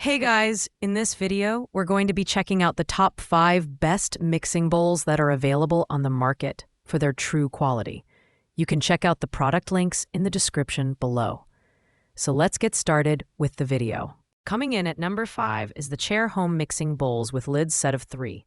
Hey guys, in this video, we're going to be checking out the top 5 best mixing bowls that are available on the market for their true quality. You can check out the product links in the description below. So let's get started with the video. Coming in at number 5 is the Chair Home Mixing Bowls with Lids set of 3.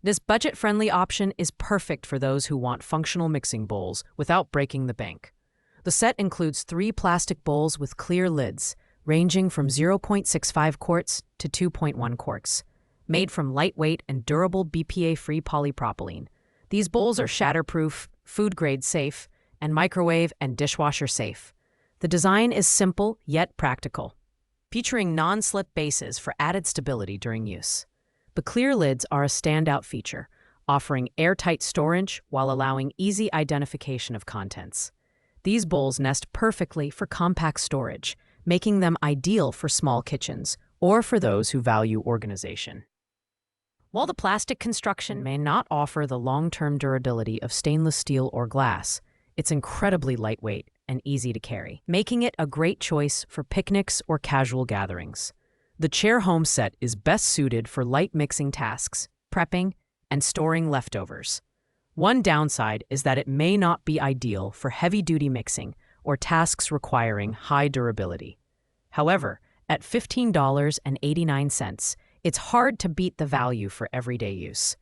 This budget-friendly option is perfect for those who want functional mixing bowls without breaking the bank. The set includes 3 plastic bowls with clear lids, ranging from 0.65 quarts to 2.1 quarts. Made from lightweight and durable BPA-free polypropylene, these bowls are shatterproof, food-grade safe, and microwave and dishwasher safe. The design is simple yet practical, featuring non-slip bases for added stability during use. The clear lids are a standout feature, offering airtight storage while allowing easy identification of contents. These bowls nest perfectly for compact storage, making them ideal for small kitchens or for those who value organization. While the plastic construction may not offer the long-term durability of stainless steel or glass, it's incredibly lightweight and easy to carry, making it a great choice for picnics or casual gatherings. The Chair Home set is best suited for light mixing tasks, prepping, and storing leftovers. One downside is that it may not be ideal for heavy-duty mixing or tasks requiring high durability. However, at $15.89, it's hard to beat the value for everyday use.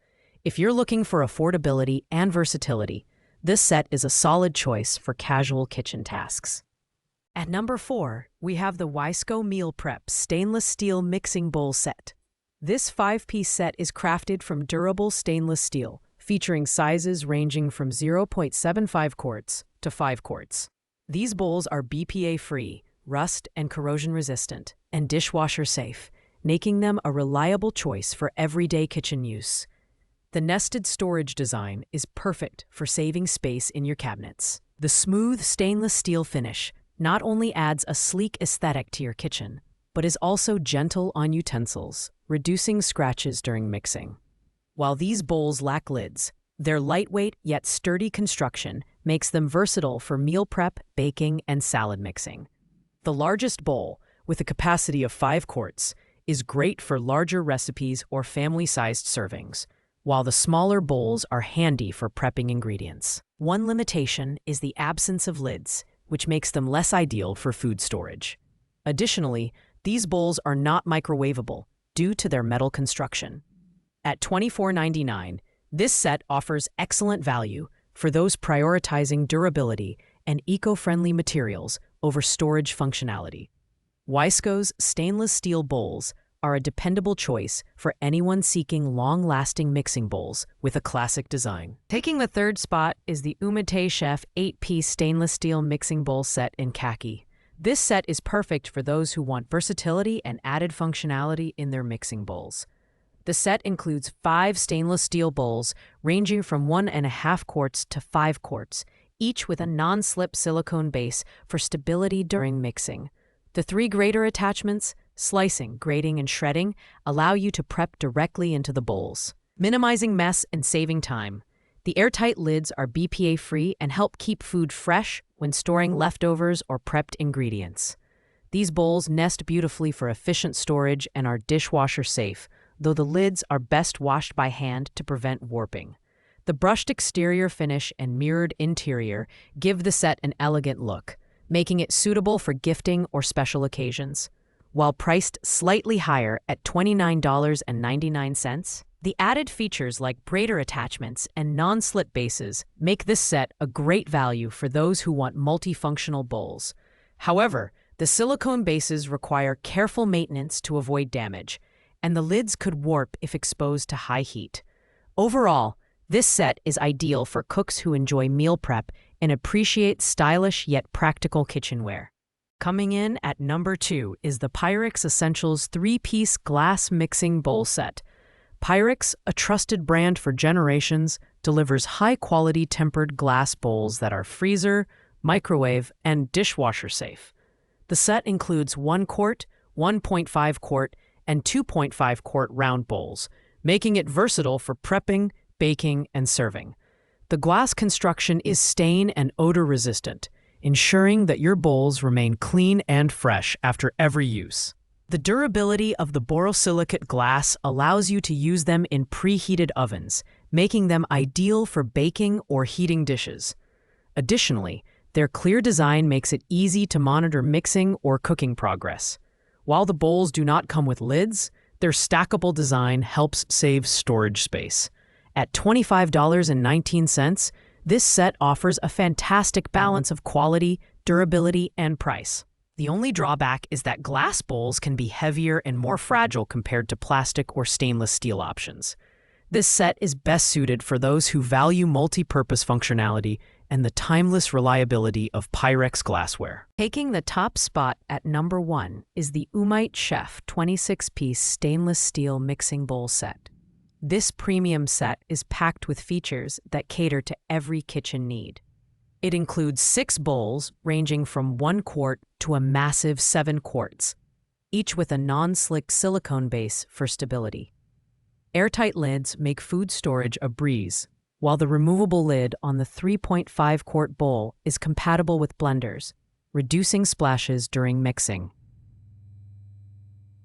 If you're looking for affordability and versatility, this set is a solid choice for casual kitchen tasks. At number 4, we have the Wisco Meal Prep Stainless Steel Mixing Bowl Set. This 5-piece set is crafted from durable stainless steel, featuring sizes ranging from 0.75 quarts to 5 quarts. These bowls are BPA-free, rust and corrosion-resistant, and dishwasher-safe, making them a reliable choice for everyday kitchen use. The nested storage design is perfect for saving space in your cabinets. The smooth stainless steel finish not only adds a sleek aesthetic to your kitchen, but is also gentle on utensils, reducing scratches during mixing. While these bowls lack lids, their lightweight yet sturdy construction makes them versatile for meal prep, baking, and salad mixing. The largest bowl, with a capacity of 5 quarts, is great for larger recipes or family-sized servings, while the smaller bowls are handy for prepping ingredients. One limitation is the absence of lids, which makes them less ideal for food storage. Additionally, these bowls are not microwavable due to their metal construction. At $24.99, this set offers excellent value for those prioritizing durability and eco-friendly materials over storage functionality. Wisco's stainless steel bowls are a dependable choice for anyone seeking long-lasting mixing bowls with a classic design. Taking the 3rd spot is the Umite Chef 8-piece stainless steel mixing bowl set in khaki. This set is perfect for those who want versatility and added functionality in their mixing bowls. The set includes 5 stainless steel bowls ranging from 1.5 quarts to 5 quarts, each with a non-slip silicone base for stability during mixing. The 3 grater attachments, slicing, grating, and shredding, allow you to prep directly into the bowls, minimizing mess and saving time. The airtight lids are BPA-free and help keep food fresh when storing leftovers or prepped ingredients. These bowls nest beautifully for efficient storage and are dishwasher safe, though the lids are best washed by hand to prevent warping. The brushed exterior finish and mirrored interior give the set an elegant look, making it suitable for gifting or special occasions. While priced slightly higher at $29.99, the added features like grater attachments and non-slip bases make this set a great value for those who want multifunctional bowls. However, the silicone bases require careful maintenance to avoid damage, and the lids could warp if exposed to high heat. Overall, this set is ideal for cooks who enjoy meal prep and appreciate stylish yet practical kitchenware. Coming in at number 2 is the Pyrex Essentials 3-piece glass mixing bowl set. Pyrex, a trusted brand for generations, delivers high-quality tempered glass bowls that are freezer, microwave, and dishwasher safe. The set includes 1 quart, 1.5 quart, and 2.5 quart round bowls, making it versatile for prepping, baking, and serving. The glass construction is stain and odor resistant, ensuring that your bowls remain clean and fresh after every use. The durability of the borosilicate glass allows you to use them in preheated ovens, making them ideal for baking or heating dishes. Additionally, their clear design makes it easy to monitor mixing or cooking progress. While the bowls do not come with lids, their stackable design helps save storage space. At $25.19, this set offers a fantastic balance of quality, durability, and price. The only drawback is that glass bowls can be heavier and more fragile compared to plastic or stainless steel options. This set is best suited for those who value multi-purpose functionality and the timeless reliability of Pyrex glassware. Taking the top spot at number 1 is the Umite Chef 26-piece stainless steel mixing bowl set. This premium set is packed with features that cater to every kitchen need. It includes 6 bowls ranging from 1 quart to a massive 7 quarts, each with a non-slick silicone base for stability. Airtight lids make food storage a breeze, while the removable lid on the 3.5-quart bowl is compatible with blenders, reducing splashes during mixing.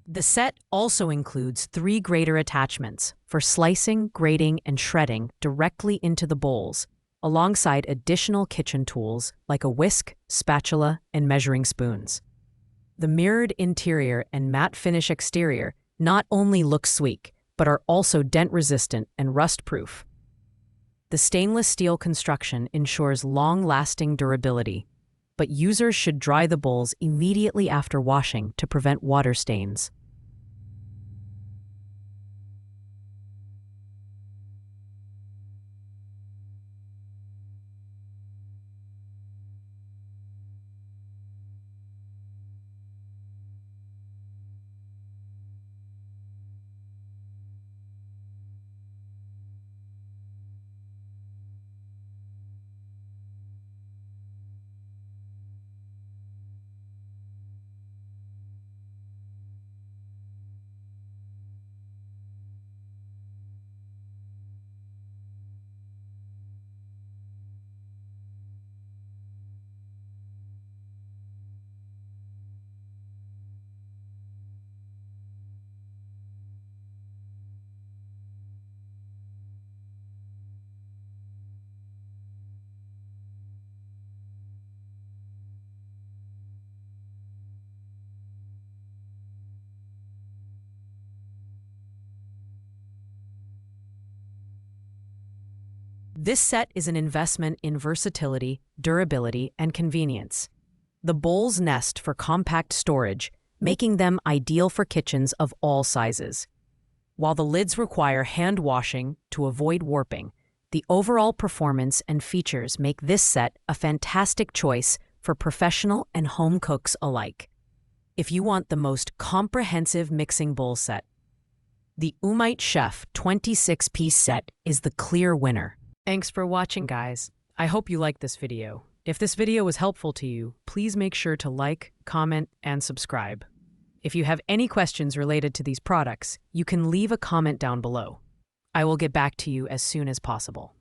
The set also includes 3 grater attachments for slicing, grating, and shredding directly into the bowls, alongside additional kitchen tools like a whisk, spatula, and measuring spoons. The mirrored interior and matte finish exterior not only look sleek, but are also dent-resistant and rust-proof. The stainless steel construction ensures long-lasting durability, but users should dry the bowls immediately after washing to prevent water stains. This set is an investment in versatility, durability, and convenience. The bowls nest for compact storage, making them ideal for kitchens of all sizes. While the lids require hand washing to avoid warping, the overall performance and features make this set a fantastic choice for professional and home cooks alike. If you want the most comprehensive mixing bowl set, the Umite Chef 26-piece set is the clear winner. Thanks for watching, guys. I hope you liked this video. If this video was helpful to you, please make sure to like, comment, and subscribe. If you have any questions related to these products, you can leave a comment down below. I will get back to you as soon as possible.